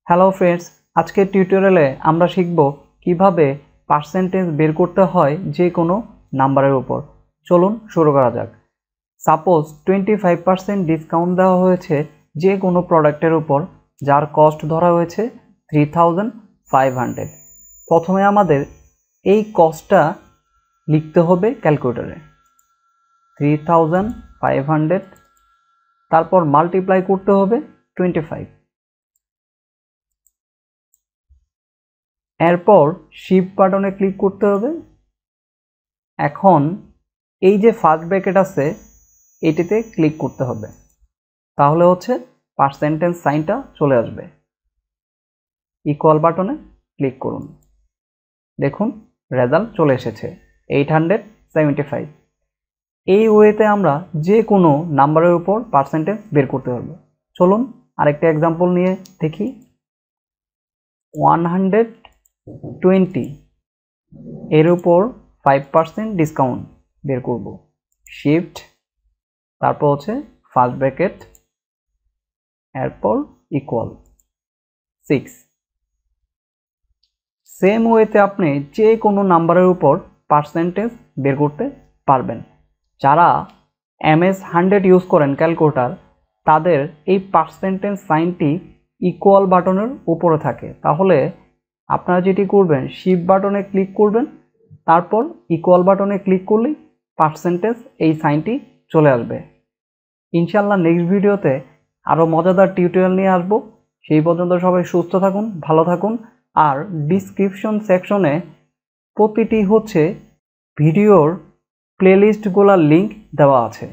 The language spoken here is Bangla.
হ্যালো ফ্রেন্ডস, আজকের টিউটোরিয়ালে আমরা শিখব কিভাবে পার্সেন্টেজ বের করতে হয় যে কোনো নাম্বারের উপর। চলুন শুরু করা যাক। সাপোজ 25% ডিসকাউন্ট দেওয়া হয়েছে যে কোনো প্রোডাক্টের উপর, যার কস্ট ধরা হয়েছে 3500। প্রথমে আমাদের এই কস্টটা লিখতে হবে ক্যালকুলেটরে, 3500, তারপর মাল্টিপ্লাই করতে হবে 25। এরপর শিফট বাটনে ক্লিক করতে হবে। এখন এই যে ফার্স্ট ব্র্যাকেট আছে এটিতে ক্লিক করতে হবে, তাহলে হচ্ছে পার্সেন্টেজ সাইনটা চলে আসবে। ইকুয়াল বাটনে ক্লিক করুন, দেখুন রেজাল্ট চলে এসেছে 875। এই ওয়েতে আমরা যে কোনো নাম্বারের উপর পার্সেন্টেজ বের করতে পারবো। চলুন আরেকটা এক্সাম্পল নিয়ে দেখি। 120 এর উপর 5% ডিসকাউন্ট বের করব। শিফট, তারপর হচ্ছে ফার্স্ট ব্র্যাকেট, এরপর ইকুয়াল 6। সেম ওয়েতে আপনি যে কোনো নাম্বারের উপর পার্সেন্টেজ বের করতে পারবেন। যারা MS 100 ইউজ করেন ক্যালকুলেটর, তাদের এই পার্সেন্টেজ সাইনটি ইকুয়াল বাটনের উপরে থাকে। তাহলে আপনারা যেটি করবেন, শিফট বাটনে ক্লিক করবেন, তারপর ইকুয়াল বাটনে ক্লিক করলেই পার্সেন্টেজ এই সাইনটি চলে আসবে। ইনশাআল্লাহ নেক্সট ভিডিওতে আরও মজাদার টিউটোরিয়াল নিয়ে আসবো। সেই পর্যন্ত সবাই সুস্থ থাকুন, ভালো থাকুন। আর ডিসক্রিপশন সেকশনে প্রতিটি হচ্ছে ভিডিওর প্লেলিস্টগুলোর লিঙ্ক দেওয়া আছে।